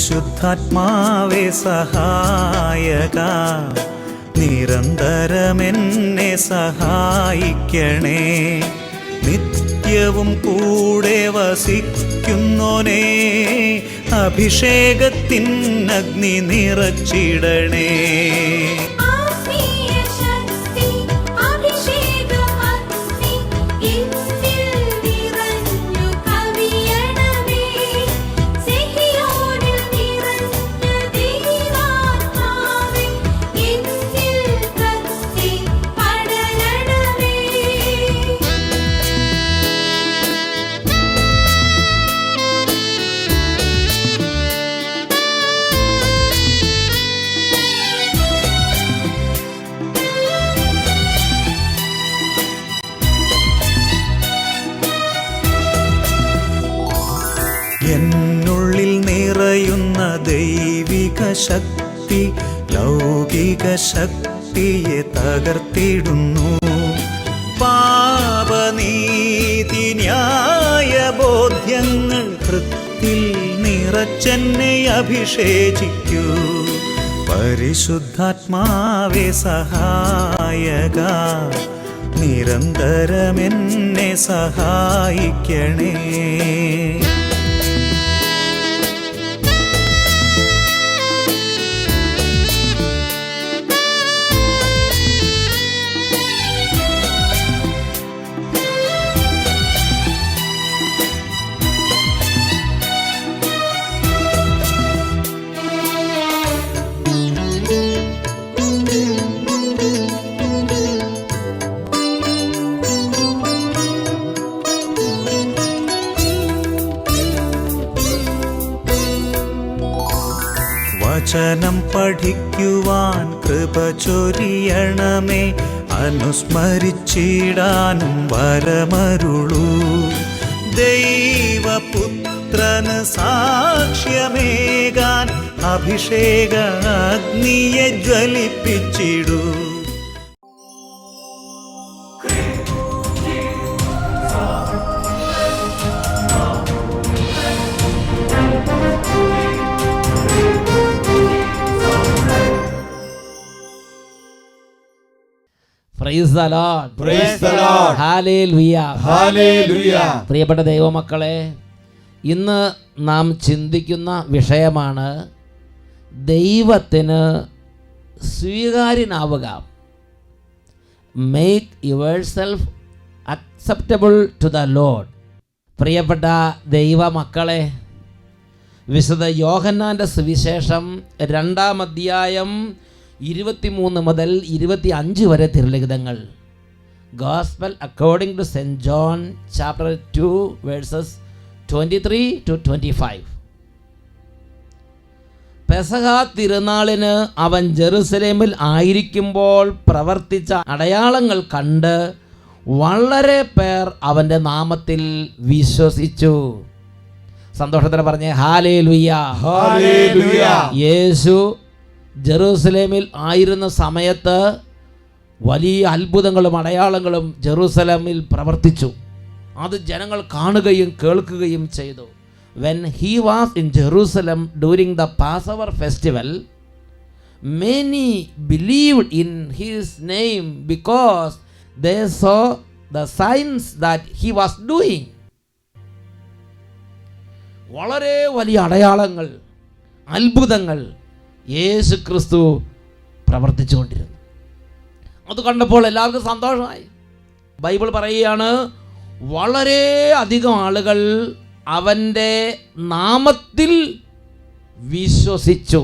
പരിശുദ്ധാത്മാവേ സഹായക, നിരന്തരമെന്നെ സഹായിക്കണേ. നിത്യവും കൂടെ വസിക്കുന്നോനേ, അഭിഷേകത്തിൻ അഗ്നി നിറച്ചിടണേ. എന്നുള്ളിൽ നിറയുന്ന ദൈവിക ശക്തി ലൗകിക ശക്തിയെ തകർത്തിടുന്നു. പാപനീതി ന്യായ ബോധ്യങ്ങൾ ഹൃത്തിൽ നിറച്ചെന്നെ അഭിഷേചിക്കൂ. പരിശുദ്ധാത്മാവേ സഹായക, നിരന്തരമെന്നെ സഹായിക്കണേ. വചനം പഠിക്കുവാൻ കൃപ ചൊരിയണമേ, അനുസ്മരിച്ചിടാനും വരമരുളൂ. ദൈവപുത്രന് സാക്ഷ്യമേകാൻ അഭിഷേക അഗ്നിയെ ജ്വലിപ്പിച്ചിടൂ. Praise the Lord. Praise the Lord. Hallelujah. Hallelujah. പ്രിയപ്പെട്ട ദൈവമക്കളെ, ഇന്ന് നാം ചിന്തിക്കുന്ന വിഷയമാണ് ദൈവത്തിന് സ്വീകാര്യനാവുക. Make yourself acceptable to the Lord. പ്രിയപ്പെട്ട ദൈവമക്കളെ, വിശുദ്ധ യോഹന്നാൻ്റെ സുവിശേഷം 2-ാം അധ്യായം 23 മുതൽ 25 വരെ തിരുലിഖിതങ്ങൾ. Gospel according to St. John chapter 2 verses 23 to 25. പെസഹ തിരുനാളിന് അവൻ ജെറുസലേമിൽ ആയിരിക്കുമ്പോൾ പ്രവർത്തിച്ച അടയാളങ്ങൾ കണ്ട് വളരെ പേർ അവൻ്റെ നാമത്തിൽ വിശ്വസിച്ചു. സന്തോഷത്തോടെ പറഞ്ഞേ ഹല്ലേലൂയ. ഹല്ലേലൂയ. യേശു ജെറൂസലേമിൽ ആയിരുന്ന സമയത്ത് വലിയ അത്ഭുതങ്ങളും അടയാളങ്ങളും ജെറൂസലേമിൽ പ്രവർത്തിച്ചു. അത് ജനങ്ങൾ കാണുകയും കേൾക്കുകയും ചെയ്തു. When he was in Jerusalem during the Passover festival, many believed in his name because they saw the signs that he was doing. വളരെ വലിയ അടയാളങ്ങൾ, അത്ഭുതങ്ങൾ യേശു ക്രിസ്തു പ്രവർത്തിച്ചുകൊണ്ടിരുന്നു. അത് കണ്ടപ്പോൾ എല്ലാവർക്കും സന്തോഷമായി. ബൈബിൾ പറയുകയാണ്, വളരെ അധികം ആളുകൾ അവൻ്റെ നാമത്തിൽ വിശ്വസിച്ചു.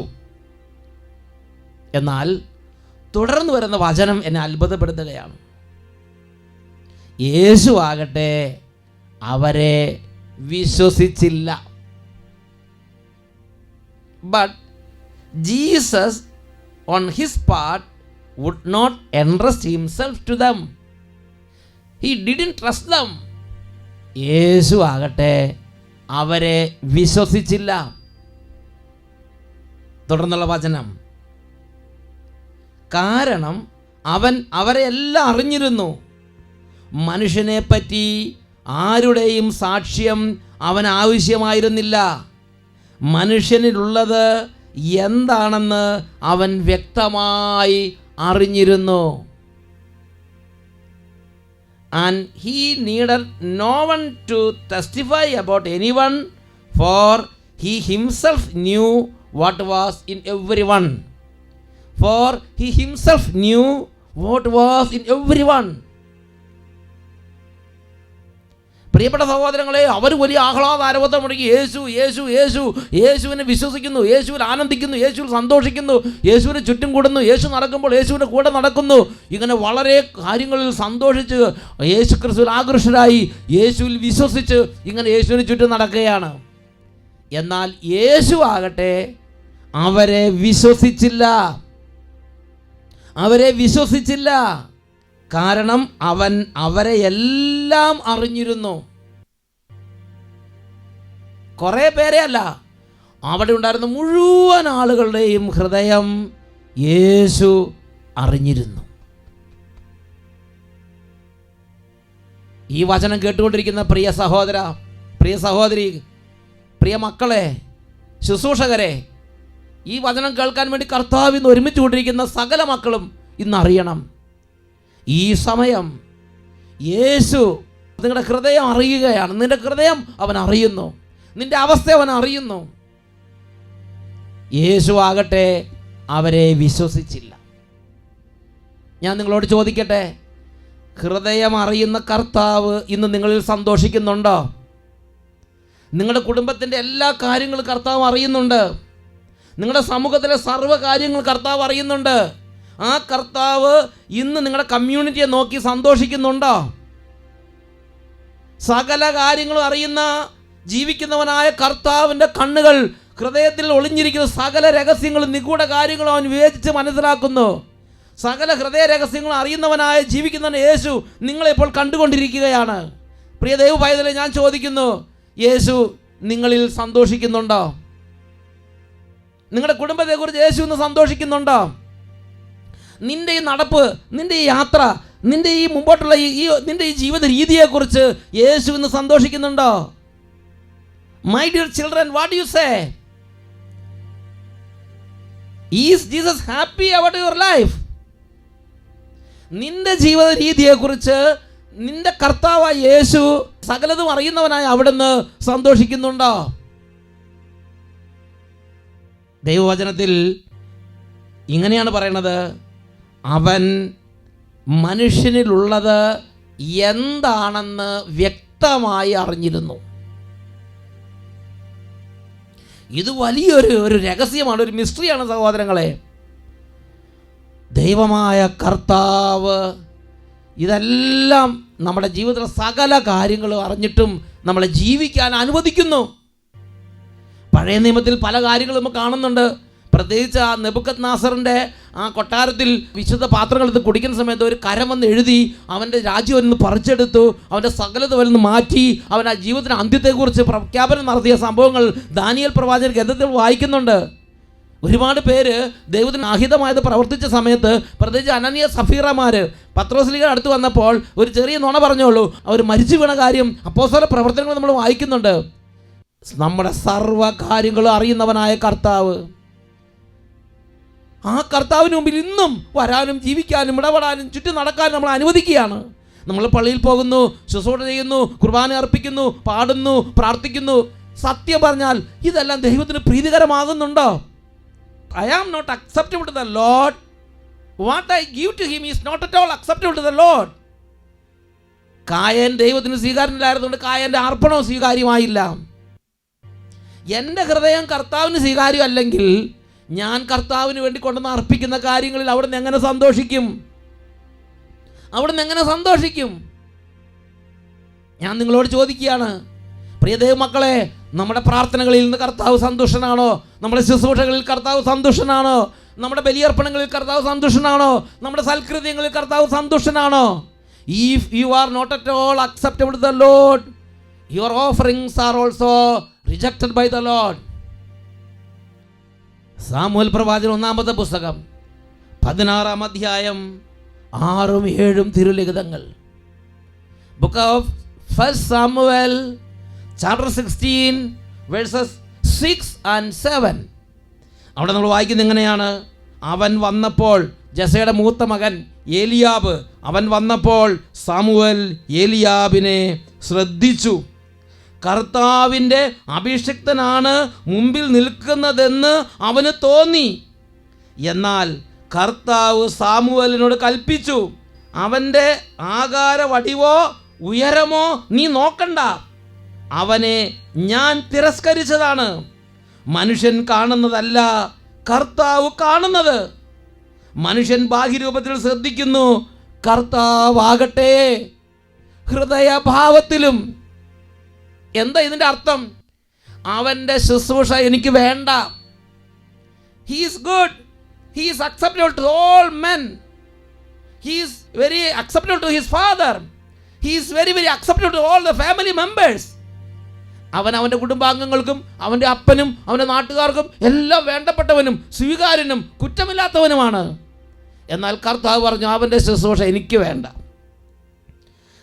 എന്നാൽ തുടർന്ന് വരുന്ന വചനം എന്നെ അത്ഭുതപ്പെടുത്തുകയാണ്. യേശു ആകട്ടെ അവരെ വിശ്വസിച്ചില്ല. But Jesus on his part would not entrust himself to them. He didn't trust them. യേശു ആകട്ടെ അവരെ വിശ്വസിച്ചില്ല. തുടർന്നുള്ള വചനം, കാരണം അവൻ അവരെ എല്ലാം അറിഞ്ഞിരുന്നു. മനുഷ്യനെപ്പറ്റി ആരുടെയും സാക്ഷ്യം അവൻ ആവശ്യമായിരുന്നില്ല. മനുഷ്യനിലുള്ളത് എന്താണെന്ന് അവൻ വ്യക്തമായി അറിഞ്ഞിരുന്നു. And he needed no one to testify about anyone, for he himself knew what was in everyone. For he himself knew what was in everyone. പ്രിയപ്പെട്ട സഹോദരങ്ങളെ, അവർ വലിയ ആഹ്ലാദാരവത്തോടെ മുടങ്ങി യേശു യേശു യേശു യേശുവിനെ വിശ്വസിക്കുന്നു, യേശുവിൽ ആനന്ദിക്കുന്നു, യേശുവിൽ സന്തോഷിക്കുന്നു, യേശുവിന് ചുറ്റും കൂടുന്നു, യേശു നടക്കുമ്പോൾ യേശുവിൻ്റെ കൂടെ നടക്കുന്നു. ഇങ്ങനെ വളരെ കാര്യങ്ങളിൽ സന്തോഷിച്ച് യേശു ക്രിസ്തുവിൽ ആകർഷകരായി യേശുവിൽ വിശ്വസിച്ച് ഇങ്ങനെ യേശുവിന് ചുറ്റും നടക്കുകയാണ്. എന്നാൽ യേശു ആകട്ടെ അവരെ വിശ്വസിച്ചില്ല. കാരണം അവൻ അവരെ എല്ലാം അറിഞ്ഞിരുന്നു. കുറേ പേരെ അല്ല, അവിടെ ഉണ്ടായിരുന്ന മുഴുവൻ ആളുകളുടെയും ഹൃദയം യേശു അറിഞ്ഞിരുന്നു. ഈ വചനം കേട്ടുകൊണ്ടിരിക്കുന്ന പ്രിയ സഹോദര, പ്രിയ സഹോദരി, പ്രിയ മക്കളെ, ശുശ്രൂഷകരെ, ഈ വചനം കേൾക്കാൻ വേണ്ടി കർത്താവിൽ നിന്ന് ഒരുമിച്ച് കൊണ്ടിരിക്കുന്ന സകല മക്കളും ഇന്നറിയണം, ഈ സമയം യേശു നിങ്ങളുടെ ഹൃദയം അറിയുകയാണ്. നിന്റെ ഹൃദയം അവൻ അറിയുന്നു, നിന്റെ അവസ്ഥ അവൻ അറിയുന്നു. യേശു ആകട്ടെ അവരെ വിശ്വസിച്ചില്ല. ഞാൻ നിങ്ങളോട് ചോദിക്കട്ടെ, ഹൃദയം അറിയുന്ന കർത്താവ് ഇന്ന് നിങ്ങളിൽ സന്തോഷിക്കുന്നുണ്ടോ? നിങ്ങളുടെ കുടുംബത്തിൻ്റെ എല്ലാ കാര്യങ്ങളും കർത്താവ് അറിയുന്നുണ്ട്. നിങ്ങളുടെ സമൂഹത്തിലെ സർവ്വ കാര്യങ്ങൾ കർത്താവ് അറിയുന്നുണ്ട്. ആ കർത്താവ് ഇന്ന് നിങ്ങളുടെ കമ്മ്യൂണിറ്റിയെ നോക്കി സന്തോഷിക്കുന്നുണ്ടോ? സകല കാര്യങ്ങളും അറിയുന്ന ജീവിക്കുന്നവനായ കർത്താവിൻ്റെ കണ്ണുകൾ ഹൃദയത്തിൽ ഒളിഞ്ഞിരിക്കുന്ന സകല രഹസ്യങ്ങളും നിഗൂഢ കാര്യങ്ങളും അവൻ വിവേചിച്ച് മനസ്സിലാക്കുന്നു. സകല ഹൃദയ രഹസ്യങ്ങളും അറിയുന്നവനായ ജീവിക്കുന്നവൻ യേശു നിങ്ങളെപ്പോൾ കണ്ടുകൊണ്ടിരിക്കുകയാണ്. പ്രിയ ദൈവ പൈതലേ, ഞാൻ ചോദിക്കുന്നു, യേശു നിങ്ങളിൽ സന്തോഷിക്കുന്നുണ്ടോ? നിങ്ങളുടെ കുടുംബത്തെക്കുറിച്ച് യേശു ഇന്ന് സന്തോഷിക്കുന്നുണ്ടോ? നിൻ്റെ ഈ നടപ്പ്, നിൻ്റെ ഈ യാത്ര, നിൻ്റെ ഈ മുമ്പോട്ടുള്ള നിൻ്റെ ഈ ജീവിത രീതിയെക്കുറിച്ച് യേശു ഇന്ന് സന്തോഷിക്കുന്നുണ്ടോ? My dear children, what you say? Is Jesus happy about your life? നിന്റെ ജീവിത രീതിയെക്കുറിച്ച് നിന്റെ കർത്താവായ യേശു സകലതും അറിയുന്നവനായ അവിടുന്ന് സന്തോഷിക്കുന്നുണ്ടോ? ദൈവവചനത്തിൽ ഇങ്ങനെയാണ് പറയുന്നത്, അവൻ മനുഷ്യനിലുള്ളത് എന്താണെന്ന് വ്യക്തമായി അറിഞ്ഞിരുന്നു. ഇത് വലിയൊരു രഹസ്യമാണ്, ഒരു മിസ്റ്ററിയാണ് സഹോദരങ്ങളെ. ദൈവമായ കർത്താവ് ഇതെല്ലാം നമ്മുടെ ജീവിതത്തിലെ സകല കാര്യങ്ങളും അറിഞ്ഞിട്ടും നമ്മളെ ജീവിക്കാൻ അനുവദിക്കുന്നു. പഴയ നിയമത്തിൽ പല കാര്യങ്ങളും നമ്മൾ കാണുന്നുണ്ട്. പ്രത്യേകിച്ച് ആ നെബൂഖദ്നേസറിൻ്റെ ആ കൊട്ടാരത്തിൽ വിശുദ്ധ പാത്രങ്ങൾ എടുത്ത് കുടിക്കുന്ന സമയത്ത് ഒരു കരം വന്ന് എഴുതി അവൻ്റെ രാജ്യം ഒന്ന് പറിച്ചെടുത്തു, അവൻ്റെ സകലത വന്ന് മാറ്റി, അവൻ ആ ജീവിതത്തിൻ്റെ അന്ത്യത്തെക്കുറിച്ച് പ്രഖ്യാപനം നടത്തിയ സംഭവങ്ങൾ ദാനിയേൽ പ്രവാചകൻ ഗ്രന്ഥത്തിൽ വായിക്കുന്നുണ്ട്. ഒരുപാട് പേര് ദൈവത്തിന് അഹിതമായത് പ്രവർത്തിച്ച സമയത്ത്, പ്രത്യേകിച്ച് അനനിയ സഫീറമാർ പത്രോസ്ലീഹ അടുത്ത് വന്നപ്പോൾ ഒരു ചെറിയ നുണ പറഞ്ഞോളൂ, അവർ മരിച്ചു വീണ കാര്യം അപ്പോസ്തല പ്രവർത്തനങ്ങൾ നമ്മൾ വായിക്കുന്നുണ്ട്. നമ്മുടെ സർവ്വ കാര്യങ്ങളും അറിയുന്നവനായ കർത്താവ്, ആ കർത്താവിന് മുമ്പിൽ ഇന്നും വരാനും ജീവിക്കാനും ഇടപെടാനും ചുറ്റും നടക്കാനും നമ്മൾ അനുവദിക്കുകയാണ്. നമ്മൾ പള്ളിയിൽ പോകുന്നു, ശുശ്രൂഷ ചെയ്യുന്നു, കുർബാന അർപ്പിക്കുന്നു, പാടുന്നു, പ്രാർത്ഥിക്കുന്നു. സത്യം പറഞ്ഞാൽ ഇതെല്ലാം ദൈവത്തിന് പ്രീതികരമാകുന്നുണ്ടോ? I am not acceptable to the Lord. What I give to him is not at all acceptable to the Lord. കായൻ ദൈവത്തിന് സ്വീകാര്യമില്ലായിരുന്നുകൊണ്ട് കായൻ്റെ അർപ്പണവും സ്വീകാര്യമായില്ല. എൻ്റെ ഹൃദയം കർത്താവിന് സ്വീകാര്യമല്ലെങ്കിൽ ഞാൻ കർത്താവിന് വേണ്ടി കൊണ്ടുവന്ന് അർപ്പിക്കുന്ന കാര്യങ്ങളിൽ അവിടുന്ന് എങ്ങനെ സന്തോഷിക്കും? ഞാൻ നിങ്ങളോട് ചോദിക്കുകയാണ്, പ്രിയ ദൈവമക്കളെ, നമ്മുടെ പ്രാർത്ഥനകളിൽ നിന്ന് കർത്താവ് സന്തുഷ്ടനാണോ? നമ്മുടെ ശുശ്രൂഷകളിൽ കർത്താവ് സന്തുഷ്ടനാണോ? നമ്മുടെ ബലിയർപ്പണങ്ങളിൽ കർത്താവ് സന്തുഷ്ടനാണോ? നമ്മുടെ സൽകൃത്യങ്ങളിൽ കർത്താവ് സന്തുഷ്ടനാണോ? If you are not at all acceptable to the Lord, your offerings are also rejected by the Lord. Samuel പ്രവാചകൻ 1-ാമത്തെ പുസ്തകം 16-ാം അധ്യായം 6-7 തിരുലിഖിതങ്ങൾ. Book of 1 Samuel chapter 16 verses 6 and 7. അവിടെ നമ്മൾ വായിക്കുന്നത് എങ്ങനെയാണ്? അവൻ വന്നപ്പോൾ, ജസയുടെ മൂത്ത മകൻ ഏലിയാബ്, അവൻ വന്നപ്പോൾ സാമുവേൽ ഏലിയാബിനെ ശ്രദ്ധിച്ചു. കർത്താവിൻ്റെ അഭിഷിക്തനാണ് മുമ്പിൽ നിൽക്കുന്നതെന്ന് അവന് തോന്നി. എന്നാൽ കർത്താവ് സാമുവേലിനോട് കൽപ്പിച്ചു, അവൻ്റെ ആകാര വടിവോ ഉയരമോ നീ നോക്കണ്ട, അവനെ ഞാൻ തിരസ്കരിച്ചതാണ്. മനുഷ്യൻ കാണുന്നതല്ല കർത്താവ് കാണുന്നത്. മനുഷ്യൻ ബാഹ്യരൂപത്തിൽ ശ്രദ്ധിക്കുന്നു, കർത്താവാകട്ടെ ഹൃദയഭാവത്തിലും. എന്താ ഇതിൻ്റെ അർത്ഥം? അവൻ്റെ ശുശ്രൂഷ എനിക്ക് വേണ്ട. He is good, he is acceptable to all men, he is very acceptable to his father, he is very very acceptable to all the family members. അവൻ അവൻ്റെ കുടുംബാംഗങ്ങൾക്കും അവൻ്റെ അപ്പനും അവൻ്റെ നാട്ടുകാർക്കും എല്ലാം വേണ്ടപ്പെട്ടവനും സ്വീകാര്യനും കുറ്റമില്ലാത്തവനുമാണ്. എന്നാൽ കർത്താവ് പറഞ്ഞു, അവൻ്റെ ശുശ്രൂഷ എനിക്ക് വേണ്ട.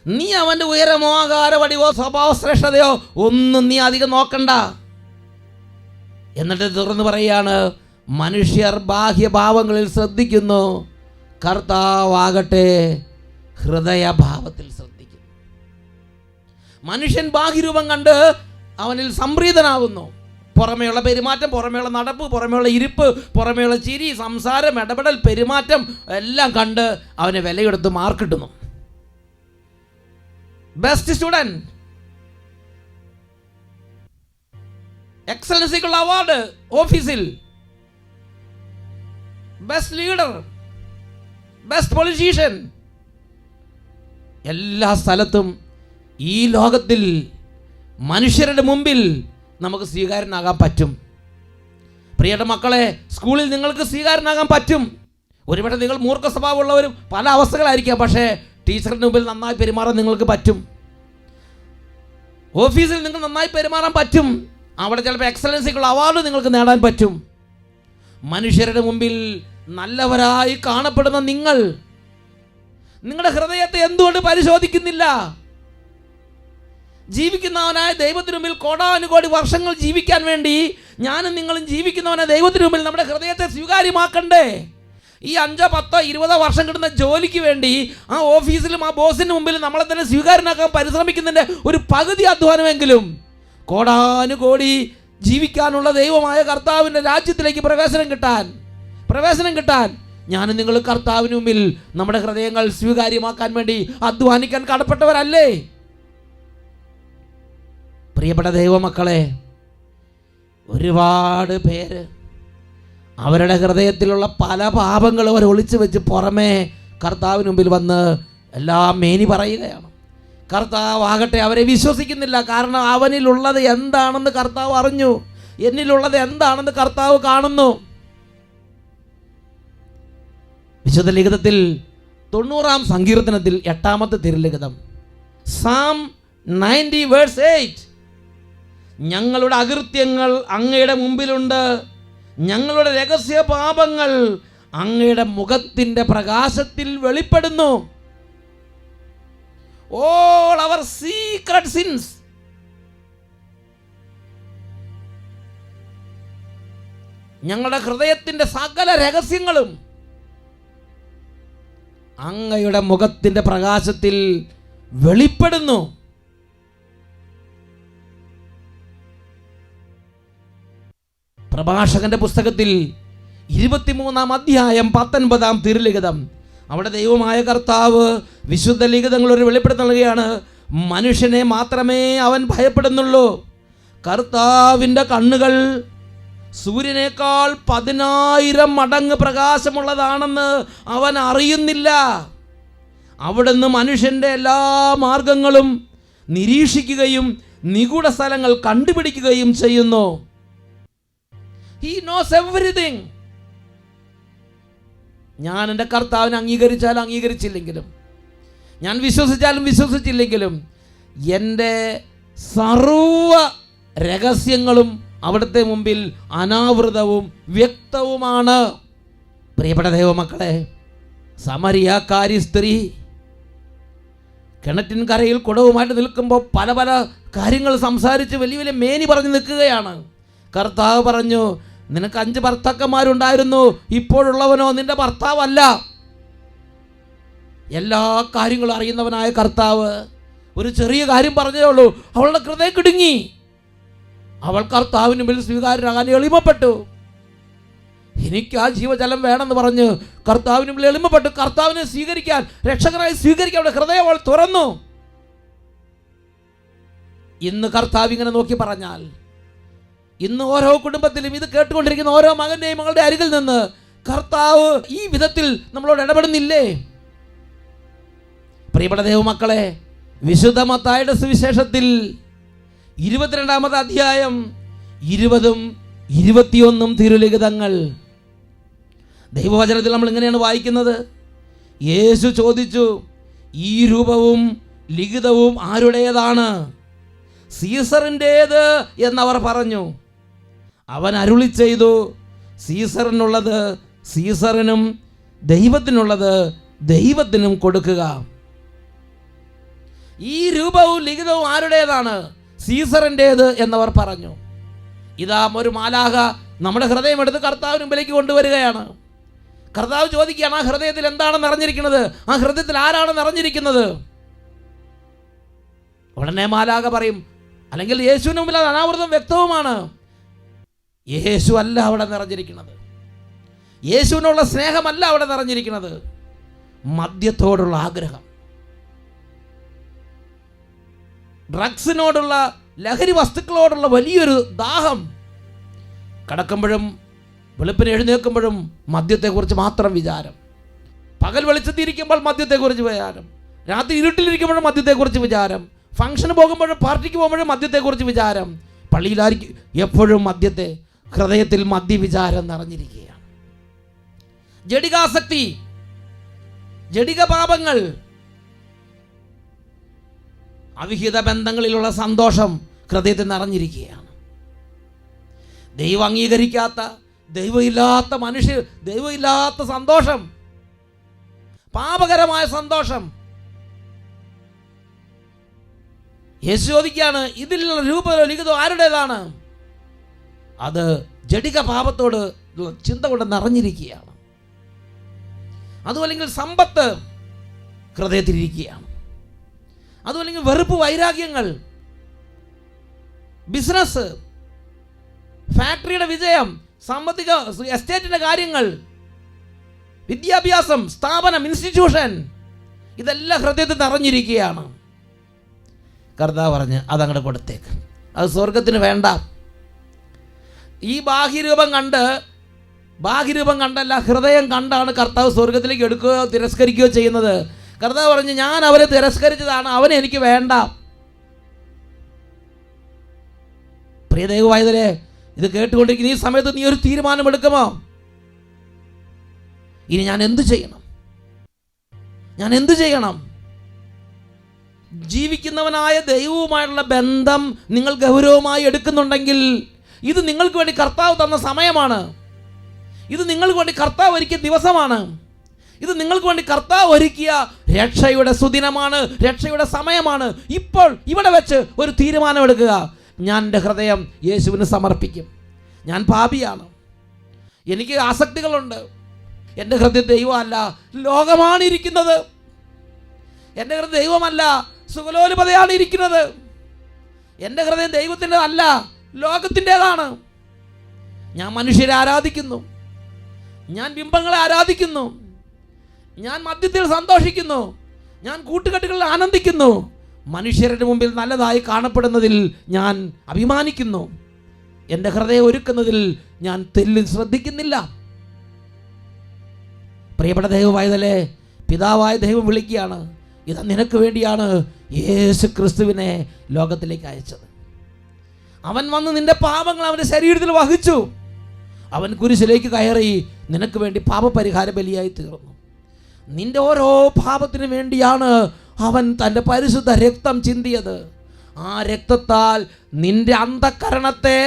നീ അവൻ്റെ ഉയരമോ ആകാര വടിവോ സ്വഭാവ ശ്രേഷ്ഠതയോ ഒന്നും നീ അധികം നോക്കണ്ട. എന്നിട്ട് തുറന്ന് പറയുകയാണ്, മനുഷ്യർ ബാഹ്യഭാവങ്ങളിൽ ശ്രദ്ധിക്കുന്നു, കർത്താവാകട്ടെ ഹൃദയഭാവത്തിൽ ശ്രദ്ധിക്കുന്നു. മനുഷ്യൻ ബാഹ്യരൂപം കണ്ട് അവനിൽ സംപ്രീതനാകുന്നു. പുറമേയുള്ള പെരുമാറ്റം, പുറമേയുള്ള നടപ്പ്, പുറമേയുള്ള ഇരിപ്പ്, പുറമേയുള്ള ചിരി, സംസാരം, ഇടപെടൽ, പെരുമാറ്റം എല്ലാം കണ്ട് അവന് വിലയെടുത്ത് മാർക്ക് കിട്ടുന്നു. ബെസ്റ്റ് സ്റ്റുഡൻറ്, എക്സലൻസിക്കുള്ള അവാർഡ് ഓഫീസിൽ, ബെസ്റ്റ് ലീഡർ, ബെസ്റ്റ് പൊളിറ്റീഷ്യൻ, എല്ലാ സ്ഥലത്തും ഈ ലോകത്തിൽ മനുഷ്യരുടെ മുമ്പിൽ നമുക്ക് സ്വീകാര്യനാകാൻ പറ്റും. പ്രിയപ്പെട്ട മക്കളെ, സ്കൂളിൽ നിങ്ങൾക്ക് സ്വീകാര്യനാകാൻ പറ്റും. ഒരുപക്ഷെ നിങ്ങൾ മൂർഖ സ്വഭാവമുള്ളവരും പല അവസ്ഥകളായിരിക്കാം, പക്ഷേ ടീച്ചറിൻ്റെ മുമ്പിൽ നന്നായി പെരുമാറാൻ നിങ്ങൾക്ക് പറ്റും. ഓഫീസിൽ നിങ്ങൾ നന്നായി പെരുമാറാൻ പറ്റും. അവിടെ ചിലപ്പോൾ എക്സലൻസിക്കുള്ള അവാർഡ് നിങ്ങൾക്ക് നേടാൻ പറ്റും. മനുഷ്യരുടെ മുമ്പിൽ നല്ലവരായി കാണപ്പെടുന്ന നിങ്ങൾ നിങ്ങളുടെ ഹൃദയത്തെ എന്തുകൊണ്ട് പരിശോധിക്കുന്നില്ല? ജീവിക്കുന്നവനായ ദൈവത്തിന് മുമ്പിൽ കോടാനുകോടി വർഷങ്ങൾ ജീവിക്കാൻ വേണ്ടി ഞാനും നിങ്ങളും ജീവിക്കുന്നവനായ ദൈവത്തിന് മുമ്പിൽ നമ്മുടെ ഹൃദയത്തെ സ്വീകാര്യമാക്കണ്ടേ? ഈ 5, 10, 20 വർഷം കിട്ടുന്ന ജോലിക്ക് വേണ്ടി ആ ഓഫീസിലും ആ ബോസിന് മുമ്പിൽ നമ്മളെ തന്നെ സ്വീകാര്യനാക്കാൻ പരിശ്രമിക്കുന്നതിൻ്റെ ഒരു പകുതി അധ്വാനമെങ്കിലും കോടാനുകോടി ജീവിക്കാനുള്ള ദൈവമായ കർത്താവിൻ്റെ രാജ്യത്തിലേക്ക് പ്രവേശനം കിട്ടാൻ ഞാനും നിങ്ങൾ കർത്താവിന് മുമ്പിൽ നമ്മുടെ ഹൃദയങ്ങൾ സ്വീകാര്യമാക്കാൻ വേണ്ടി അധ്വാനിക്കാൻ കടപ്പെട്ടവരല്ലേ? പ്രിയപ്പെട്ട ദൈവമക്കളെ, ഒരുപാട് പേര് അവരുടെ ഹൃദയത്തിലുള്ള പല പാപങ്ങളും അവർ ഒളിച്ചു വെച്ച് പുറമേ കർത്താവിന് മുമ്പിൽ വന്ന് എല്ലാം മേനി പറയുകയാണ്. കർത്താവാകട്ടെ അവരെ വിശ്വസിക്കുന്നില്ല. കാരണം അവനിലുള്ളത് എന്താണെന്ന് കർത്താവ് അറിഞ്ഞു, എന്നിലുള്ളത് എന്താണെന്ന് കർത്താവ് കാണുന്നു. വിശുദ്ധ ലിഖിതത്തിൽ 90-ാം സങ്കീർത്തനത്തിൽ 8-ാമത്തെ തിരുലിഖിതം സാം 90 വേഴ്സ് 8, ഞങ്ങളുടെ അകൃത്യങ്ങൾ അങ്ങയുടെ മുമ്പിലുണ്ട്, ഞങ്ങളുടെ രഹസ്യ പാപങ്ങൾ അങ്ങയുടെ മുഖത്തിൻ്റെ പ്രകാശത്തിൽ വെളിപ്പെടുന്നു. All our secret sins, ഞങ്ങളുടെ ഹൃദയത്തിൻ്റെ സകല രഹസ്യങ്ങളും അങ്ങയുടെ മുഖത്തിൻ്റെ പ്രകാശത്തിൽ വെളിപ്പെടുന്നു. പ്രഭാഷകന്റെ പുസ്തകത്തിൽ 23-ാം അധ്യായം 19-ാം തിരുലിഖിതം, അവിടെ ദൈവമായ കർത്താവ് വിശുദ്ധ ലിഖിതങ്ങൾ ഒരു വെളിപ്പെടുത്തൽ നൽകുകയാണ്. മനുഷ്യനെ മാത്രമേ അവൻ ഭയപ്പെടുന്നുള്ളൂ. കർത്താവിൻ്റെ കണ്ണുകൾ സൂര്യനേക്കാൾ 10,000 മടങ്ങ് പ്രകാശമുള്ളതാണെന്ന് അവൻ അറിയുന്നില്ല. അവിടുന്ന് മനുഷ്യൻ്റെ എല്ലാ മാർഗങ്ങളും നിരീക്ഷിക്കുകയും നിഗൂഢ സ്ഥലങ്ങൾ കണ്ടുപിടിക്കുകയും ചെയ്യുന്നു. He knows everything. ഞാൻ എൻ്റെ കർത്താവിനെ അംഗീകരിച്ചാലും അംഗീകരിച്ചില്ലെങ്കിലും, ഞാൻ വിശ്വസിച്ചാലും വിശ്വസിച്ചില്ലെങ്കിലും, എൻ്റെ സർവ രഹസ്യങ്ങളും അവിടുത്തെ മുമ്പിൽ അനാവൃതവും വ്യക്തവുമാണ്. പ്രിയപ്പെട്ട ദൈവമക്കളെ, സമരിയാക്കാരി സ്ത്രീ കിണറ്റിൻ കരയിൽ കുടവുമായിട്ട് നിൽക്കുമ്പോൾ പല പല കാര്യങ്ങൾ സംസാരിച്ച് വലിയ വലിയ മേനി പറഞ്ഞ് നിൽക്കുകയാണ്. കർത്താവ് പറഞ്ഞു, നിനക്ക് 5 ഭർത്താക്കന്മാരുണ്ടായിരുന്നു, ഇപ്പോഴുള്ളവനോ നിന്റെ ഭർത്താവല്ല. എല്ലാ കാര്യങ്ങളും അറിയുന്നവനായ കർത്താവ് ഒരു ചെറിയ കാര്യം പറഞ്ഞതേ ഉള്ളൂ, അവളുടെ ഹൃദയം കിടുങ്ങി. അവൾ കർത്താവിന് മുമ്പിൽ സ്വീകാര്യരാകാൻ എളിമപ്പെട്ടു. എനിക്ക് ആ ജീവജലം വേണമെന്ന് പറഞ്ഞ് കർത്താവിന് മുമ്പിൽ എളിമപ്പെട്ടു. കർത്താവിനെ സ്വീകരിക്കാൻ, രക്ഷകനായി സ്വീകരിക്കാൻ അവളുടെ ഹൃദയം അവൾ തുറന്നു. ഇന്ന് കർത്താവ് ഇങ്ങനെ നോക്കി പറഞ്ഞാൽ, ഇന്ന് ഓരോ കുടുംബത്തിലും ഇത് കേട്ടുകൊണ്ടിരിക്കുന്ന ഓരോ മകൻ്റെയും മകളുടെ അരികിൽ നിന്ന് കർത്താവ് ഈ വിധത്തിൽ നമ്മളോട് ഇടപെടുന്നില്ലേ? പ്രിയപ്പെട്ട ദൈവമക്കളെ, വിശുദ്ധ മത്തായിയുടെ സുവിശേഷത്തിൽ 22-ാമത്തെ അധ്യായം 20ഉം 21ഉം തിരുലിഖിതങ്ങൾ, ദൈവവചനത്തിൽ നമ്മൾ ഇങ്ങനെയാണ് വായിക്കുന്നത്. യേശു ചോദിച്ചു, ഈ രൂപവും ലിഖിതവും ആരുടേതാണ്? സീസറിൻ്റേത് എന്നവർ പറഞ്ഞു. അവൻ അരുളി ചെയ്തു, സീസറിനുള്ളത് സീസറിനും ദൈവത്തിനുള്ളത് ദൈവത്തിനും കൊടുക്കുക. ഈ രൂപവും ലിഖിതവും ആരുടേതാണ്? സീസറിൻ്റേത് എന്നവർ പറഞ്ഞു. ഇതാ ഒരു മാലാഖ നമ്മുടെ ഹൃദയം എടുത്ത് കർത്താവിന് മുമ്പിലേക്ക് കൊണ്ടുവരികയാണ്. കർത്താവ് ചോദിക്കുകയാണ്, ആ ഹൃദയത്തിൽ എന്താണ് നിറഞ്ഞിരിക്കുന്നത്? ആ ഹൃദയത്തിൽ ആരാണ് നിറഞ്ഞിരിക്കുന്നത്? ഉടനെ മാലാഖ പറയും, അല്ലെങ്കിൽ യേശുവിന് മുമ്പിൽ അത് അനാവൃതം വ്യക്തവുമാണ്, യേശു അല്ല അവിടെ നിറഞ്ഞിരിക്കുന്നത്. യേശുവിനുള്ള സ്നേഹമല്ല അവിടെ നിറഞ്ഞിരിക്കുന്നത്, മദ്യത്തോടുള്ള ആഗ്രഹം, ഡ്രഗ്സിനോടുള്ള, ലഹരി വസ്തുക്കളോടുള്ള വലിയൊരു ദാഹം. കിടക്കുമ്പോഴും വെളുപ്പിന് എഴുന്നേൽക്കുമ്പോഴും മദ്യത്തെക്കുറിച്ച് മാത്രം വിചാരം, പകൽ വെളിച്ചത്തിരിക്കുമ്പോൾ മദ്യത്തെക്കുറിച്ച് വിചാരം, രാത്രി ഇരുട്ടിലിരിക്കുമ്പോഴും മദ്യത്തെക്കുറിച്ച് വിചാരം, ഫംഗ്ഷന് പോകുമ്പോഴും പാർട്ടിക്ക് പോകുമ്പോഴും മദ്യത്തെക്കുറിച്ച് വിചാരം, പള്ളിയിലായിരിക്കും എപ്പോഴും മദ്യത്തെ, ഹൃദയത്തിൽ മദ്യവിചാരം നിറഞ്ഞിരിക്കുകയാണ്. ജഡികാസക്തി, ജഡിക പാപങ്ങൾ, അവിഹിത ബന്ധങ്ങളിലുള്ള സന്തോഷം ഹൃദയത്തിൽ നിറഞ്ഞിരിക്കുകയാണ്. ദൈവം അംഗീകരിക്കാത്ത, ദൈവമില്ലാത്ത മനുഷ്യർ, ദൈവമില്ലാത്ത സന്തോഷം, പാപകരമായ സന്തോഷം. യേശു ചോദിക്കുകയാണ്, ഇതിലുള്ള രൂപമോ ലിഖിതമോ ആരുടേതാണ്? അത് ജഡിക പാപത്തോട് ചിന്ത കൊണ്ട് നിറഞ്ഞിരിക്കുകയാണ്. അതുമല്ലെങ്കിൽ സമ്പത്ത് ഹൃദയത്തിലിരിക്കുകയാണ്. അതുമല്ലെങ്കിൽ വെറുപ്പ്, വൈരാഗ്യങ്ങൾ, ബിസിനസ്, ഫാക്ടറിയുടെ വിജയം, സാമ്പത്തിക എസ്റ്റേറ്റിൻ്റെ കാര്യങ്ങൾ, വിദ്യാഭ്യാസം, സ്ഥാപനം, ഇൻസ്റ്റിറ്റ്യൂഷൻ, ഇതെല്ലാം ഹൃദയത്തിൽ നിറഞ്ഞിരിക്കുകയാണ്. കർത്താവ് പറഞ്ഞ് അതങ്ങോട്ട് കൊടുത്തേക്ക്, അത് സ്വർഗത്തിന് വേണ്ട. ഈ ബാഹ്യരൂപം കണ്ടല്ല, ഹൃദയം കണ്ടാണ് കർത്താവ് സ്വർഗത്തിലേക്ക് എടുക്കുകയോ തിരസ്കരിക്കുകയോ ചെയ്യുന്നത്. കർത്താവ് പറഞ്ഞു, ഞാൻ അവരെ തിരസ്കരിച്ചതാണ്, അവനെ എനിക്ക് വേണ്ട. പ്രിയ ദൈവവായതരെ, ഇത് കേട്ടുകൊണ്ടിരിക്കുന്ന ഈ സമയത്ത് നീ ഒരു തീരുമാനമെടുക്കുമോ? ഇനി ഞാൻ എന്തു ചെയ്യണം? ജീവിക്കുന്നവനായ ദൈവവുമായുള്ള ബന്ധം നിങ്ങൾ ഗൗരവമായി എടുക്കുന്നുണ്ടെങ്കിൽ, ഇത് നിങ്ങൾക്ക് വേണ്ടി കർത്താവ് തന്ന സമയമാണ്. ഇത് നിങ്ങൾക്ക് വേണ്ടി കർത്താവ് ഒരുക്കിയ ദിവസമാണ്. ഇത് നിങ്ങൾക്ക് വേണ്ടി കർത്താവ് ഒരുക്കിയ രക്ഷയുടെ സുദിനമാണ്, രക്ഷയുടെ സമയമാണ്. ഇപ്പോൾ ഇവിടെ വെച്ച് ഒരു തീരുമാനമെടുക്കുക. ഞാൻ എൻ്റെ ഹൃദയം യേശുവിന് സമർപ്പിക്കും. ഞാൻ പാപിയാണ്, എനിക്ക് ആസക്തികളുണ്ട്. എൻ്റെ ഹൃദയം ദൈവമല്ല, ലോകമാണ് ഇരിക്കുന്നത്. എൻ്റെ ഹൃദയം ദൈവമല്ല, സുഖലോലുപതയാണ് ഇരിക്കുന്നത്. എൻ്റെ ഹൃദയം ദൈവത്തിൻ്റെ അല്ല, ലോകത്തിൻ്റെതാണ്. ഞാൻ മനുഷ്യരെ ആരാധിക്കുന്നു, ഞാൻ ബിംബങ്ങളെ ആരാധിക്കുന്നു, ഞാൻ മദ്യത്തിൽ സന്തോഷിക്കുന്നു, ഞാൻ കൂട്ടുകെട്ടുകളിൽ ആനന്ദിക്കുന്നു, മനുഷ്യരുടെ മുമ്പിൽ നല്ലതായി കാണപ്പെടുന്നതിൽ ഞാൻ അഭിമാനിക്കുന്നു. എൻ്റെ ഹൃദയം ഒരുക്കുന്നതിൽ ഞാൻ ശ്രദ്ധിക്കുന്നില്ല. പ്രിയപ്പെട്ട ദൈവമായതല്ലേ, പിതാവായ ദൈവം വിളിക്കുകയാണ്. ഇത് നിനക്ക് വേണ്ടിയാണ് യേശു ക്രിസ്തുവിനെ ലോകത്തിലേക്ക് അയച്ചത്. അവൻ വന്ന് നിന്റെ പാപങ്ങൾ അവൻ്റെ ശരീരത്തിൽ വഹിച്ചു. അവൻ കുരിശിലേക്ക് കയറി നിനക്ക് വേണ്ടി പാപപരിഹാര ബലിയായി തീർന്നു. നിന്റെ ഓരോ പാപത്തിനു വേണ്ടിയാണ് അവൻ തൻ്റെ പരിശുദ്ധ രക്തം ചിന്തിയത്. ആ രക്തത്താൽ നിന്റെ അന്ധകരണത്തെ,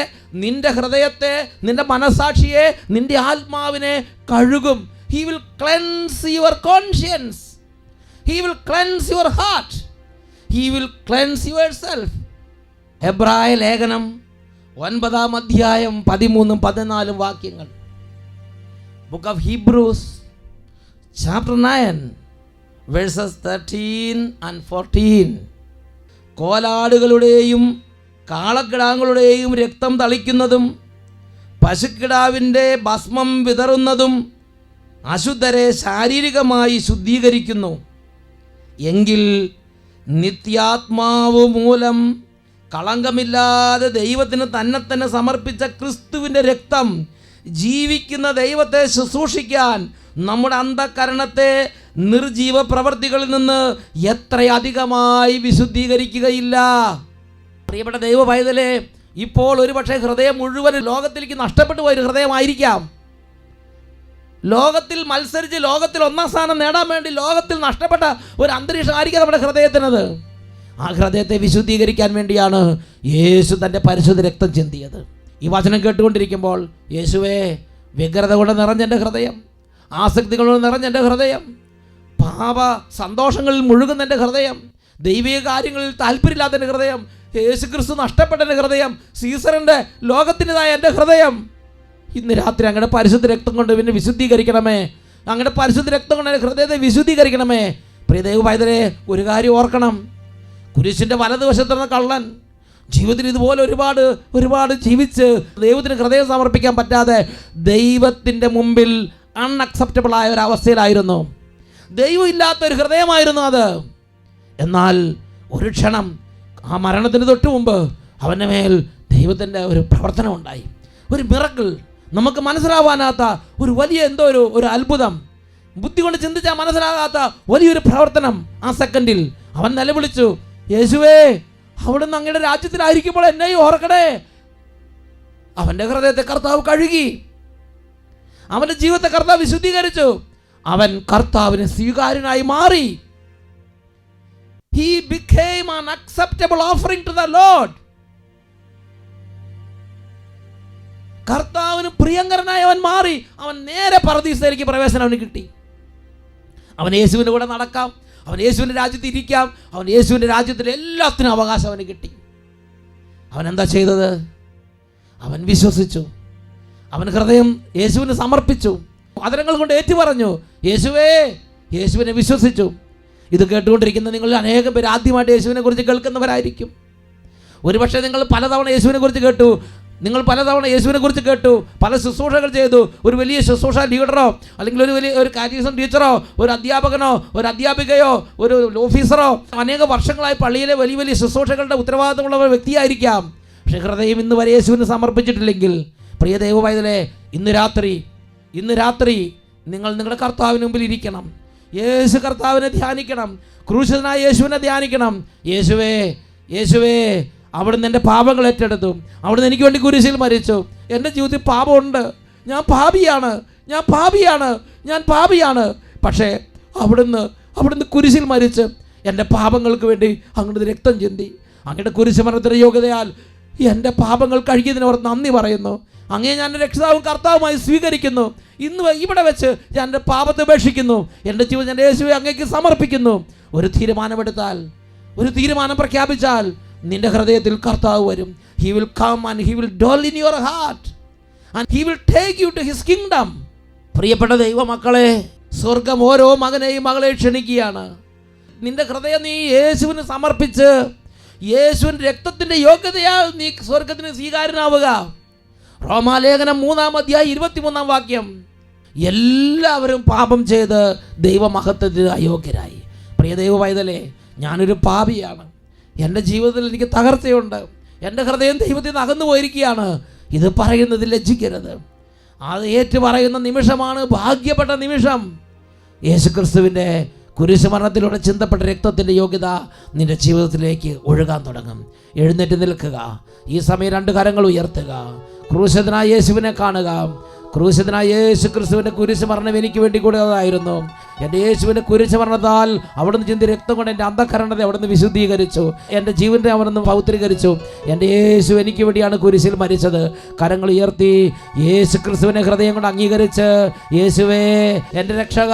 നിന്റെ ഹൃദയത്തെ, നിന്റെ മനസാക്ഷിയെ, നിന്റെ ആത്മാവിനെ കഴുകും. He will cleanse your conscience. He will cleanse your heart. He will cleanse yourself. ഹെബ്രായ ലേഖനം 9-ാം അധ്യായം 13-14 വാക്യങ്ങൾ. Book of Hebrews chapter 9 versus 13 and 14. കോലാടുകളുടെയും കാളക്കിടാങ്ങളുടെയും രക്തം തളിക്കുന്നതും പശുക്കിടാവിൻ്റെ ഭസ്മം വിതറുന്നതും അശുദ്ധരെ ശാരീരികമായി ശുദ്ധീകരിക്കുന്നു. എങ്കിൽ നിത്യാത്മാവ് മൂലം കളങ്കമില്ലാതെ ദൈവത്തിന് തന്നെ സമർപ്പിച്ച ക്രിസ്തുവിൻ്റെ രക്തം ജീവിക്കുന്ന ദൈവത്തെ ശുശ്രൂഷിക്കാൻ നമ്മുടെ അന്ധകരണത്തെ നിർജീവ പ്രവർത്തികളിൽ നിന്ന് എത്രയധികമായി വിശുദ്ധീകരിക്കുകയില്ല. പ്രിയപ്പെട്ട ദൈവ പൈതലേ, ഇപ്പോൾ ഒരുപക്ഷെ ഹൃദയം മുഴുവൻ ലോകത്തിലേക്ക് നഷ്ടപ്പെട്ടു പോയൊരു ഹൃദയമായിരിക്കാം. ലോകത്തിൽ മത്സരിച്ച് ലോകത്തിൽ 1-ാം സ്ഥാനം നേടാൻ വേണ്ടി ലോകത്തിൽ നഷ്ടപ്പെട്ട ഒരു അന്തരീക്ഷമായിരിക്കും നമ്മുടെ ഹൃദയത്തിനത്. ആ ഹൃദയത്തെ വിശുദ്ധീകരിക്കാൻ വേണ്ടിയാണ് യേശു തൻ്റെ പരിശുദ്ധ രക്തം ചിന്തിയത്. ഈ വചനം കേട്ടുകൊണ്ടിരിക്കുമ്പോൾ, യേശുവേ, വ്യഗ്രത കൊണ്ട് നിറഞ്ഞെൻ്റെ ഹൃദയം, ആസക്തികൾ കൊണ്ട് നിറഞ്ഞെൻ്റെ ഹൃദയം, പാപ സന്തോഷങ്ങളിൽ മുഴുകുന്ന എൻ്റെ ഹൃദയം, ദൈവിക കാര്യങ്ങളിൽ താല്പര്യമില്ലാത്ത എൻ്റെ ഹൃദയം, യേശു ക്രിസ്തു നഷ്ടപ്പെട്ട എൻ്റെ ഹൃദയം, സീസറിൻ്റെ ലോകത്തിൻ്റെതായ എൻ്റെ ഹൃദയം, ഇന്ന് രാത്രി അങ്ങയുടെ പരിശുദ്ധ രക്തം കൊണ്ട് പിന്നെ വിശുദ്ധീകരിക്കണമേ. അങ്ങയുടെ പരിശുദ്ധ രക്തം കൊണ്ട് എൻ്റെ ഹൃദയത്തെ വിശുദ്ധീകരിക്കണമേ. പ്രിയ ദൈവ പൈതലേ, ഒരു കാര്യം ഓർക്കണം. കുരിശിൻ്റെ വലതുവശത്തുള്ള കള്ളൻ ജീവിതത്തിൽ ഇതുപോലെ ഒരുപാട് ജീവിച്ച് ദൈവത്തിന് ഹൃദയം സമർപ്പിക്കാൻ പറ്റാതെ ദൈവത്തിൻ്റെ മുമ്പിൽ അൺഅക്സെപ്റ്റബിൾ ആയ ഒരു അവസ്ഥയിലായിരുന്നു. ദൈവം ഇല്ലാത്തൊരു ഹൃദയമായിരുന്നു അത്. എന്നാൽ ഒരു ക്ഷണം, ആ മരണത്തിന് തൊട്ട് മുമ്പ് അവൻ്റെ മേൽ ദൈവത്തിൻ്റെ ഒരു പ്രവർത്തനം ഉണ്ടായി. ഒരു മിറക്കിൾ, നമുക്ക് മനസ്സിലാവാനാത്ത ഒരു വലിയ ഒരു അത്ഭുതം, ബുദ്ധി കൊണ്ട് ചിന്തിച്ചാൽ മനസ്സിലാകാത്ത വലിയൊരു പ്രവർത്തനം. ആ സെക്കൻഡിൽ അവൻ നിലവിളിച്ചു, യേശുവേ, അവിടുന്ന് അങ്ങയുടെ രാജ്യത്തിലായിരിക്കുമ്പോൾ എന്നെയും ഓർക്കണേ. അവൻ്റെ ഹൃദയത്തെ കർത്താവ് കഴുകി, അവൻ്റെ ജീവിതത്തെ കർത്താവ് വിശുദ്ധീകരിച്ചു. അവൻ കർത്താവിന് സ്വീകാര്യനായി മാറി. He became an acceptable offering to the Lord. കർത്താവിന് പ്രിയങ്കരനായി അവൻ മാറി. അവൻ നേരെ പറുദീസയിലേക്ക് പ്രവേശനം അവന് കിട്ടി. അവൻ യേശുവിൻ്റെ കൂടെ നടക്കാം, അവൻ യേശുവിൻ്റെ രാജ്യത്ത് ഇരിക്കാം, അവൻ യേശുവിൻ്റെ രാജ്യത്തിൽ എല്ലാത്തിനും അവകാശം അവന് കിട്ടി. അവൻ എന്താ ചെയ്തത്? അവൻ വിശ്വസിച്ചു. അവൻ ഹൃദയം യേശുവിന് സമർപ്പിച്ചു. അതരങ്ങൾ കൊണ്ട് ഏറ്റുപറഞ്ഞു, യേശുവേ. യേശുവിനെ വിശ്വസിച്ചു. ഇത് കേട്ടുകൊണ്ടിരിക്കുന്ന നിങ്ങളിൽ അനേകം പേര് ആദ്യമായിട്ട് യേശുവിനെ കുറിച്ച് കേൾക്കുന്നവരായിരിക്കും. ഒരുപക്ഷെ നിങ്ങൾ പലതവണ യേശുവിനെ കുറിച്ച് കേട്ടു, പല ശുശ്രൂഷകൾ ചെയ്തു. ഒരു വലിയ ശുശ്രൂഷ ലീഡറോ അല്ലെങ്കിൽ ഒരു കാറ്റഗിസം ടീച്ചറോ ഒരു അധ്യാപകനോ ഒരു അധ്യാപികയോ ഒരു ഓഫീസറോ അനേക വർഷങ്ങളായി പള്ളിയിലെ വലിയ ശുശ്രൂഷകളുടെ ഉത്തരവാദിത്തമുള്ള ഒരു വ്യക്തിയായിരിക്കാം. പക്ഷേ ഹൃദയം ഇന്ന് വരെ യേശുവിന് സമർപ്പിച്ചിട്ടില്ലെങ്കിൽ, പ്രിയ ദൈവ പൈതലേ, ഇന്ന് രാത്രി നിങ്ങൾ നിങ്ങളുടെ കർത്താവിന് മുമ്പിൽ ഇരിക്കണം. യേശു കർത്താവിനെ ധ്യാനിക്കണം. ക്രൂശിതനായ യേശുവിനെ ധ്യാനിക്കണം. യേശുവേ, അവിടുന്ന് എൻ്റെ പാപങ്ങൾ ഏറ്റെടുത്തു. അവിടുന്ന് എനിക്ക് വേണ്ടി കുരിശിൽ മരിച്ചു. എൻ്റെ ജീവിതത്തിൽ പാപമുണ്ട്. ഞാൻ പാപിയാണ്. പക്ഷേ അവിടുന്ന് കുരിശിൽ മരിച്ച് എൻ്റെ പാപങ്ങൾക്ക് വേണ്ടി അങ്ങയുടെ രക്തം ചിന്തി. അങ്ങയുടെ കുരിശ് മരണത്തിൻ്റെ യോഗ്യതയാൽ എൻ്റെ പാപങ്ങൾ കഴുകിയതിനോർ നന്ദി പറയുന്നു. അങ്ങേ ഞാൻ രക്ഷിതാവും കർത്താവുമായി സ്വീകരിക്കുന്നു. ഇന്ന് ഇവിടെ വെച്ച് ഞാൻ എൻ്റെ പാപത്തെ ഉപേക്ഷിക്കുന്നു. എൻ്റെ ജീവിതം ഞാൻ യേശുവെ അങ്ങേക്ക് സമർപ്പിക്കുന്നു. ഒരു തീരുമാനം പ്രഖ്യാപിച്ചാൽ നിന്റെ ഹൃദയത്തിൽ കർത്താവ് വരും. He will come and he will dwell in your heart and he will take you to his kingdom. പ്രിയപ്പെട്ട ദൈവമക്കളെ, സ്വർഗം ഓരോ മകനെയും മകളെ ക്ഷണിക്കുകയാണ്. നിന്റെ ഹൃദയം നീ യേശുവിന് സമർപ്പിച്ച് യേശുവിൻ്റെ രക്തത്തിൻ്റെ യോഗ്യതയാൽ നീ സ്വർഗത്തിന് സ്വീകാര്യനാവുക. റോമാലേഖനം 3-ാം അധ്യായം 23-ാം വാക്യം. എല്ലാവരും പാപം ചെയ്ത് ദൈവമഹത്വത്തിന് അയോഗ്യരായി. പ്രിയ ദൈവ പൈതലേ, ഞാനൊരു പാപിയാണ്. എൻ്റെ ജീവിതത്തിൽ എനിക്ക് തകർച്ചയുണ്ട്. എൻ്റെ ഹൃദയം ദൈവത്തിൽ നിന്ന് അകന്നു പോയിരിക്കുകയാണ്. ഇത് പറയുന്നതിൽ ലജ്ജിക്കരുത്. അത് ഏറ്റുപറയുന്ന നിമിഷമാണ് ഭാഗ്യപ്പെട്ട നിമിഷം. യേശുക്രിസ്തുവിൻ്റെ കുരിശുമരണത്തിലൂടെ ചിന്തപ്പെട്ട രക്തത്തിൻ്റെ യോഗ്യത നിൻ്റെ ജീവിതത്തിലേക്ക് ഒഴുകാൻ തുടങ്ങും. എഴുന്നേറ്റ് നിൽക്കുക. ഈ സമയം 2 കരങ്ങൾ ഉയർത്തുക. ക്രൂശിതനായ യേശുവിനെ കാണുക. ക്രൂശിതനായ യേശു ക്രിസ്തുവിൻ്റെ കുരിശ് മരണം എനിക്ക് വേണ്ടി കൂടിയതായിരുന്നു. എൻ്റെ യേശുവിൻ്റെ കുരിശ് മരണത്താൽ അവിടുന്ന് ചിന്തി രക്തം കൊണ്ട് എൻ്റെ അന്ധകരണത്തെ അവിടുന്ന് വിശുദ്ധീകരിച്ചു. എൻ്റെ ജീവനെ അവിടുന്ന് പൗത്രീകരിച്ചു. എൻ്റെ യേശു എനിക്ക് വേണ്ടിയാണ് കുരിശിൽ മരിച്ചത്. കരങ്ങൾ ഉയർത്തി യേശു ക്രിസ്തുവിനെ ഹൃദയം കൊണ്ട് അംഗീകരിച്ച്, യേശുവേ എൻ്റെ രക്ഷക,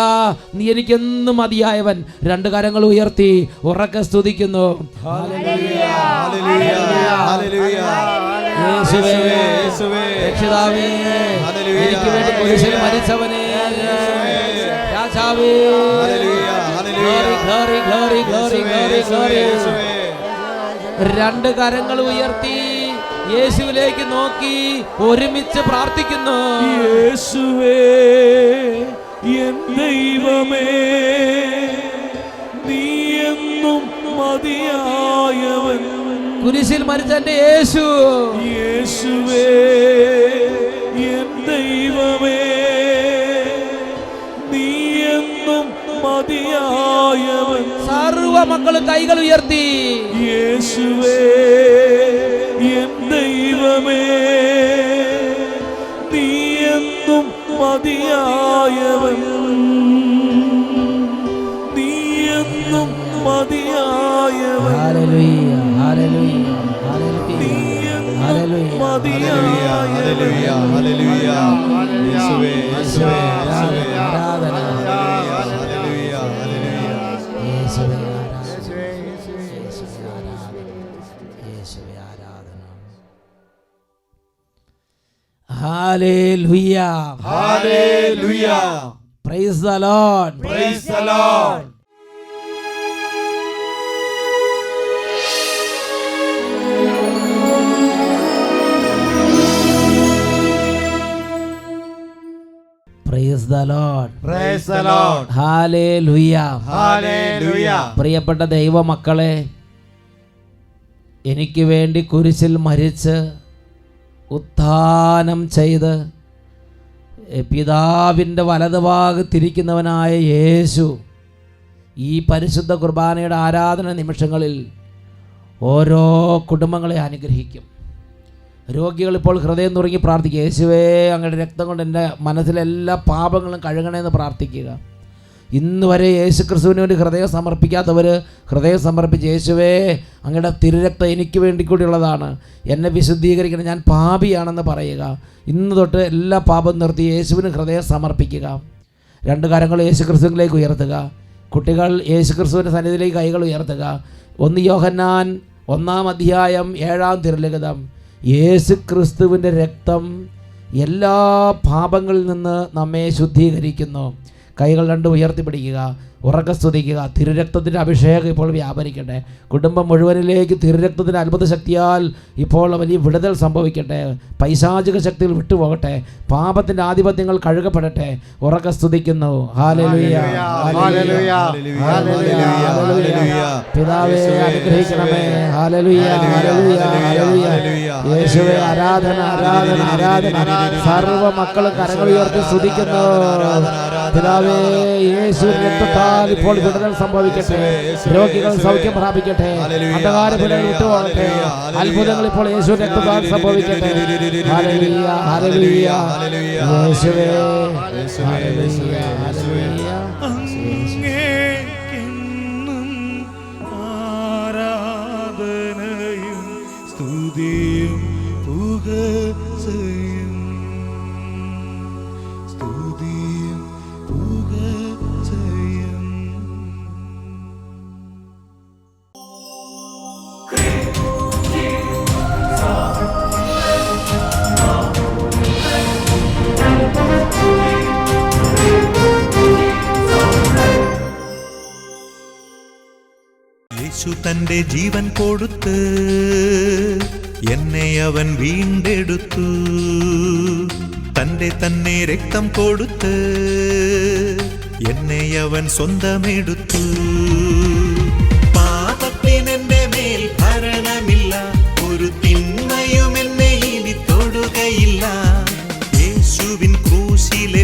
നീ എനിക്കെന്നും മതിയായവൻ. 2 കരങ്ങൾ ഉയർത്തി ഉറക്കെ സ്തുതിക്കുന്നു. Hallelujah, hallelujah, hallelujah. യേശുവേ, യേശുവേ, രക്ഷിതാവേ, ഹല്ലേലൂയ, എനിക്ക് വേണ്ടി കുരിശിൽ മരിച്ചവനേ, രാജാവേ, hallelujah, hallelujah, glory, glory, glory, glory, glory. യേശുവേ, രണ്ട് കരങ്ങൾ ഉയർത്തി യേശുവിലേക്ക് നോക്കി ഒരുമിച്ച് പ്രാർത്ഥിക്കുന്നു. യേശുവേ, എൻ ദൈവമേ, നീ എന്നും മതിയായവൻ. കുരിശിൽ മരിച്ച എന്റെ യേശു. യേശുവേ, എൻ ദൈവമേ, നീ എന്നും മതിയായവൻ. സർവ മക്കളും കൈകൾ ഉയർത്തി. യേശുവേ, എൻ ദൈവമേ, നീ എന്നും മതിയായവൻ. നീ എന്നും മതിയായവൻ. ഹല്ലേലൂയ, ഹല്ലേലൂയ, നീ ഹല്ലേലൂയ, എന്നും ഹല്ലേലൂയ. മതിയായവൻ. ഹല്ലേലൂയ, ഹല്ലേലൂയ, യേശുവേ, യേശുവേ, യേശുവേ, ആരാധന. ഹല്ലേലൂയ, ഹല്ലേലൂയ, യേശുവേ ആരാധന. യേശുവേ ആരാധന. യേശുവേ ആരാധന. Hallelujah. Hallelujah. Praise the Lord. Praise the Lord. Praise the Lord. Praise the Lord. Hallelujah. Hallelujah. പ്രിയപ്പെട്ട ദൈവമക്കളെ, എനിക്ക് വേണ്ടി കുരിശിൽ മരിച്ച് ഉത്ഥാനം ചെയ്ത് പിതാവിൻ്റെ വലതുഭാഗത്തിരിക്കുന്നവനായ യേശു ഈ പരിശുദ്ധ കുർബാനയുടെ ആരാധന നിമിഷങ്ങളിൽ ഓരോ കുടുംബങ്ങളെ അനുഗ്രഹിക്കും. രോഗികൾ ഇപ്പോൾ ഹൃദയം നുറുങ്ങി പ്രാർത്ഥിക്കുക. യേശുവേ, അങ്ങയുടെ രക്തം കൊണ്ട് എൻ്റെ മനസ്സിലെ എല്ലാ പാപങ്ങളും കഴുകണമെന്ന് പ്രാർത്ഥിക്കുക. ഇന്ന് വരെ യേശു ക്രിസ്തുവിന് വേണ്ടി ഹൃദയം സമർപ്പിക്കാത്തവർ ഹൃദയം സമർപ്പിച്ച്, യേശുവേ, അങ്ങയുടെ തിരുരക്തം എനിക്ക് വേണ്ടി കൂടിയുള്ളതാണ്, എന്നെ വിശുദ്ധീകരിക്കണം, ഞാൻ പാപിയാണെന്ന് പറയുക. ഇന്ന് തൊട്ട് എല്ലാ പാപം നിർത്തി യേശുവിന് ഹൃദയം സമർപ്പിക്കുക. രണ്ട് കരങ്ങൾ യേശു ക്രിസ്തുവിലേക്ക് ഉയർത്തുക. കുട്ടികൾ യേശു ക്രിസ്തുവിൻ്റെ സന്നിധിയിലേക്ക് കൈകൾ ഉയർത്തുക. 1 യോഹന്നാൻ 1 അധ്യായം 7 തിരുലിഖിതം. യേശു ക്രിസ്തുവിൻ്റെ രക്തം എല്ലാ പാപങ്ങളിൽ നിന്ന് നമ്മെ ശുദ്ധീകരിക്കുന്നു. കൈകൾ രണ്ടും ഉയർത്തിപ്പിടിക്കുക, ഉറക്കെ സ്തുതിക്കുക. തിരുരക്തത്തിൻ്റെ അഭിഷേകം ഇപ്പോൾ വ്യാപരിക്കട്ടെ. കുടുംബം മുഴുവനിലേക്ക് തിരുരക്തത്തിൻ്റെ അത്ഭുത ശക്തിയാൽ ഇപ്പോൾ വലിയ വിടുതൽ സംഭവിക്കട്ടെ. പൈശാചിക ശക്തികൾ വിട്ടുപോകട്ടെ. പാപത്തിൻ്റെ ആധിപത്യങ്ങൾ കഴുകപ്പെടട്ടെ. ഉറക്കെ സ്തുതിക്കുന്നു. Hallelujah, hallelujah, hallelujah. പിതാവേ, അനുഗ്രഹിക്കണമേ. Hallelujah, hallelujah, hallelujah. യേശുവേ, ആരാധന, ആരാധന, ആരാധന. സർവ്വ മക്കളും കരങ്ങൾ ഉയർത്തി സ്തുതിക്കുന്നു. പിതാവേ, യേശുവിന്റെ രക്തത്താൽ ഇപ്പോൾ വിടുതൽ സംഭവിക്കട്ടെ. രോഗികൾ സൗഖ്യം പ്രാപിക്കട്ടെ. അന്ധകാര പിടകൾ വിട്ടുപോകട്ടെ. അത്ഭുതങ്ങൾ ഇപ്പോൾ യേശുവിന്റെ രക്തത്താൽ സംഭവിക്കട്ടെ. Hallelujah, hallelujah. യേശുവേ, ഹല്ലേലൂയ, ഹല്ലേലൂയ. അങ്ങേക്കെന്നും ആരാധനയും സ്തുതിയും പുകഴ്ചയും സ്തുതിയും പുകഴ്ചയും. യേശു തന്റെ ജീവൻ കൊടുത്ത് എന്നെ അവൻ വീണ്ടെടുത്തു. തന്റെ തന്നെ രക്തം കൊടുത്ത് എന്നെ അവൻ സ്വന്തമെടുത്തു. പാപത്തിനെന്റെ മേൽ ഭരണമില്ല, ഒരു തിന്മയും എന്നെ ഇനി തൊടുകയില്ല. യേശുവിൻ ക്രൂശിലെ